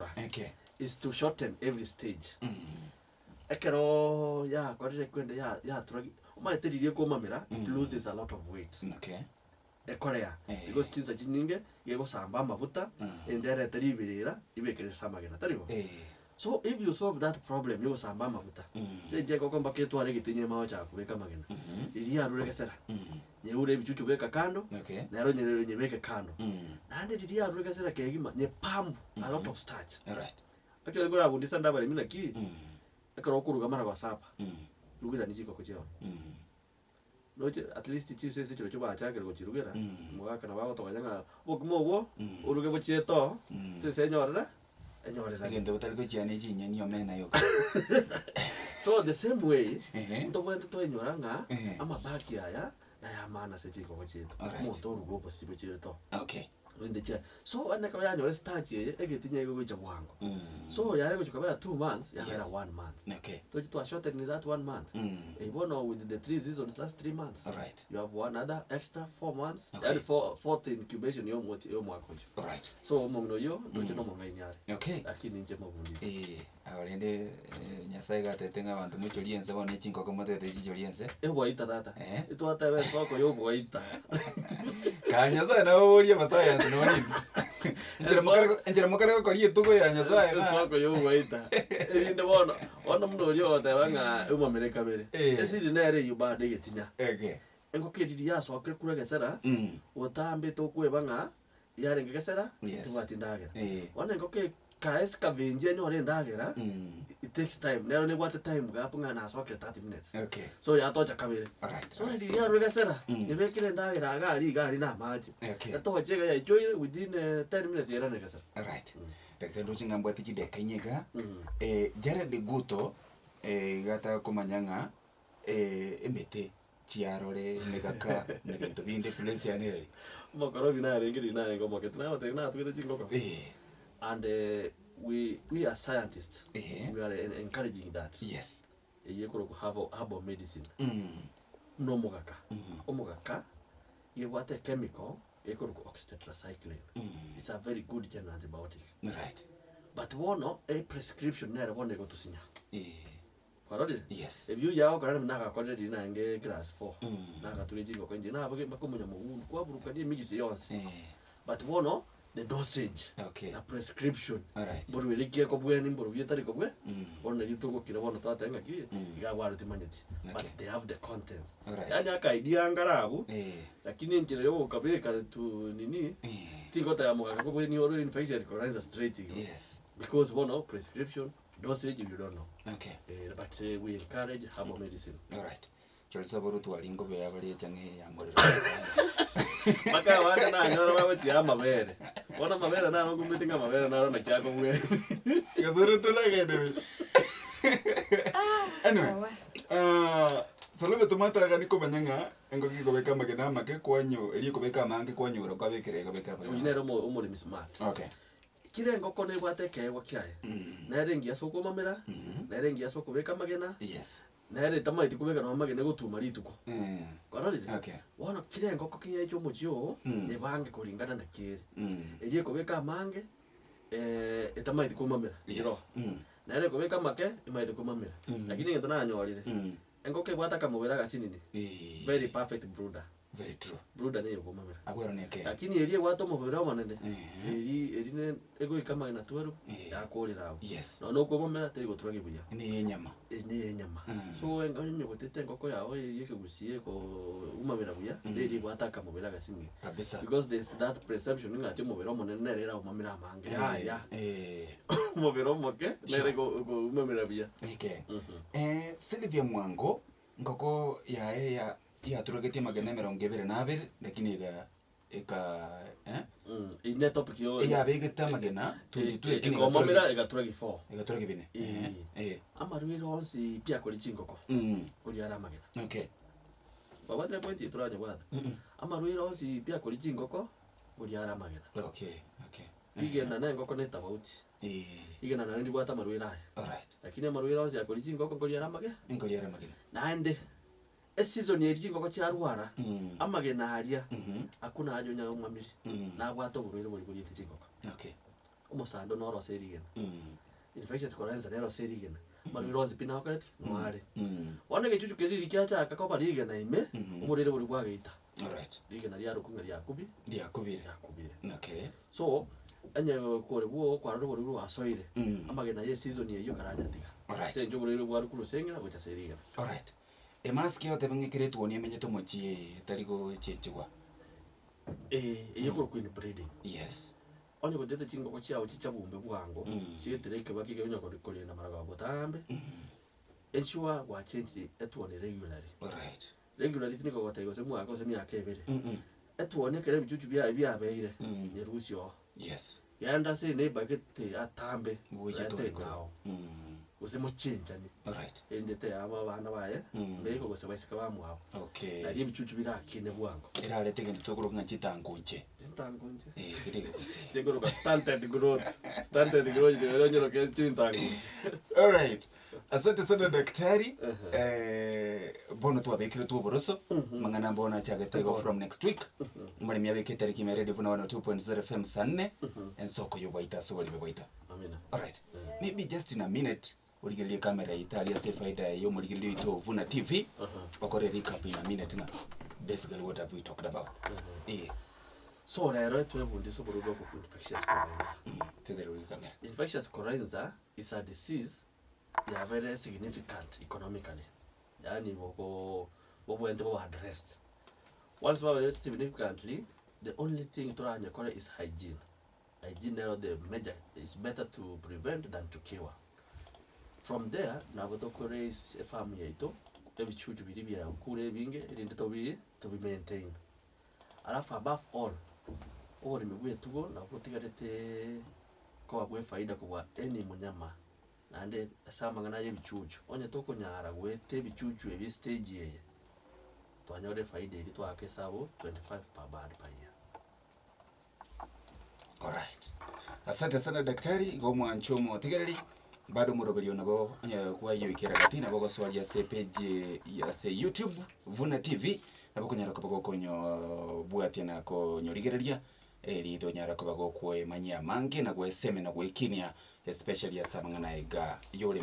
Okay. Is to shorten every stage. Ekero ya kwarire kwende ya turagi umaitiririe kumamira it loses a lot of weight. Okay. Ekorea because chinza chinyinge yegusamba amavuta endere teribirira ibekere samagena taribo. So if you solve that problem yegusamba amavuta seje koko mbake tware gitinye mawo cha kubeka magena iri arure gesera nyeure bichuchu beka kando nero nyerero nyebeke kando nande iri arure gesera kegima nye pambu a lot of starch. Alright. Actually ngora abundisa ndabale mina ki ekero kuruga mara kwa sapa rugira nijiko kucheo noche at least chise se chiro choba achake go chirugera mwaka na bago tokanyanga bokmowo uruge bochieto se senyorera enyorera Agende butali ko chiane chinya niyo mena yo. So the same way ntobwende to enyoranga ama baki aya na ya maana se chiko gochieto moto rugo posibo chieto. Okay. So anaka yanyore starch ye egetinye go gocha bwango. So yare go chukabera 2 months yara 1 month. Okay. So to shorten that 1 month. Ebono with the 3 seasons that's 3 months. Alright. You have one other extra 4 months. And fourth incubation yo mwako. Alright. So mongno yo doje no monga inyare. Okay. Lakini nje mabundi. Abalende nyasaye gatetenga abantu mucholiense bone chinko komotete chicholiense. Waita data. Ito ata be soko yo waita. Kanya sana nawo basaya no nini. Enjera mukare ko liye tugo ya nyasaye na. Soko yo waita. Erinde bono ona muno liyo otebanga umamereka bere. Esiri nere yubade getinya. Okay. Engo kedidi yaso akre kura gesera. Otambe to kwebanga yare ngesera tubatindagera. Ona engo ke kaes kavenje nyore ndagera. It takes time. Nero ne what time gap ngana so 30 minutes. Okay. So ya tocha kabere. Alright. So ndi ya rugesera. Nibekire ndagera gari na maji. Okay. Eto chega ya joy within 10 minutes yera negesera. Alright. Dakendo chingambwa tikideka nyega. Jared Guto gata kumanyanga emete chiarore megaka nebintu binde place yanere. Mokoro bina rengiri na ngo moketna otena twete chingoko. And we are scientists. We are encouraging that. Yes. You could have herbal medicine. No mogaka. Omogaka, you want a chemical, you could oxytetracycline. It's a very good general antibiotic. Right. But one a prescription never one go to senior. Yes. If you yao can naga college in a class 4. Naga to the go into Naga Macomunamu, Quabrucadi Migis. But one the dosage. Okay. A prescription. Alright. But we like Kobwen, but we take away. One you took one of that again. But they have the content. Alright. Yaka idea angarabu. Lakini nchileo kabeka to nini. Think what I am when you are infected correct straight. Yes. Because one of prescription dosage you don't know. Okay. But we encourage herbal medicine. Alright. Cholisa boru tu alingo be abali change ya ngorero. Maka wana na nyoro baba chia mabere. Wana mabere na ngo mitinga mabere na ro kyako bwe. Gazuru tu la gede. Anyway. Salome tomata gani ko banyanga ngo kiko beka magena make kwanyo eli ko beka mange kwanyo ro ka bekere ko beka. Ujinero mo umuri smart. Okay. Kire ngoko ne bwateke gwa kyae. Na rengi asoko mamera. Na rengi asoko beka magena. Yes. Nere tamaiti kubeka no magene gutuma rituko. Kororire. Okay. Wono kire ngoko kiye cyo mujyo ne bange kuringana na kire. Elie kubeka mange etamaiti kumamera. Jiro. Nere kubeka make imaiti kumamera. Lakini ngento na nyorire. Ngoko bwata kamubera gasinini. Very perfect brooder. Very true. Brooder ne kumamera. Agwero ne ke. Lakini elie bwato mubera manene. Eri ego ikama ina tweru ya kolera. Yes. No kumamera teri goturage buya. Ni nyama. Ni nyama. So enganyo gotete ngoko yawe yeke gusiye ko umamera buya. Eri bwata kamubera gasinini. Kabisa. Because there's that perception ngati mubera manene rera umamera mange. Ya. Mubera moke nere go umamera buya. Okay. Sylvia Mwango ngoko ya turogetie magana 22 lakini eka ine topic yo ya begeta magana 22 kini komamera egaturage 4 egaturage bine amaruiro onsi pia kuri chingoko kuri ara magana. Okay. Baba 3 point ituranye bwana amaruiro onsi pia kuri chingoko kuri ara magana. Okay. Igena na ngoko neta bauti igena na ndi bwata maruiro aya. Alright. Lakini amaruiro onsi akuri chingoko kuri ara magana naende season yeri ngoko cyarwara amagena haria akuna ajo nya umwamiri na bwato burwire buri kuri yiti ngoko. Okay. Omosando noro serigena. Infectious coryza nero serigena. Maruronzi pina okoreti nware. Wana gechuchu keriri kyacha akakoba rigena ime umurere buri gwagita. Alright. Rigena ryaro kunga ryakubi. Ryakubire. Okay. So anya kore buo kwa rwo rwo asoire. Amagena ye season ye yo karanyatika. Alright. Se njo buri rwo kurusengera gocha serigena. Alright. Emaski yote bangekeretu oni emenyeto mochi tarigo chechigwa. Yekoro queen breeding. Yes. Onye kodete chingo ko chiao chichabumbe bwango. Chietereke bakike onye kore na maraga botambe. Ensure wa change etwone regularly. Alright. Regularly tiniko gotego se mwako se myaka ebere. Etwone kere bijuju bya beire. Nyerusyo. Yes. Yanda se ne bakete atambe. Bujito ngao. Use muchinjani. Alright. Endete aba bana baye. Mbeko gose baisika bamwabo. Okay. Na bijuju birakine bwango. Era tege ntokoro ngachitangonje. Chitangonje. Kiri kuse. Tegoro ka standard growth. Standard growth ndio ndio ke chitangonje. Alright. Asante sana daktari. Bono tu abekire tu boroso. Mangana mbona chagatego from next week. Mwali myabeke tariki meredi vuna 102.0 FM sanne. Ensoko yobaita so wali bebaita. Amina. Alright. Maybe just in a minute. Uligilie kamera Italia se faida yo muligilie ito Vuna TV. Okore recap in a minute na. Basically what have we talked about? So lero twebundi so burugo ku infectious coryza. Tegere kamera. Infectious coryza is a disease they are very significant economically. Yani bobo ente bo addressed. Once very significantly, the only thing to run your is hygiene. Hygiene the major is better to prevent than to cure. From there, nabotokore is a family yeto, ebichuju biri bya kure binge irinde to be maintained. Alafu above all, ori migwe tugo na kutigarete kwa gwe faida kwa any munyama. Nande samangana ye bichuju. Onye toko nyara gwete bichuju ebi stage ye. Twanyore faida iri twake sabo 25 per bird per year. Alright. Asante sana daktari gomwa nchomo tigereri bado murobelio nabo kwa hiyo ikiragati na bogo swali ya se page ya se YouTube Vuna TV na bogo nyara ko konyo buatia na ko nyorigereria ndo nyara ko bago ko manyia mange na gwe seme na gwe kinia especially ya samangana ega yole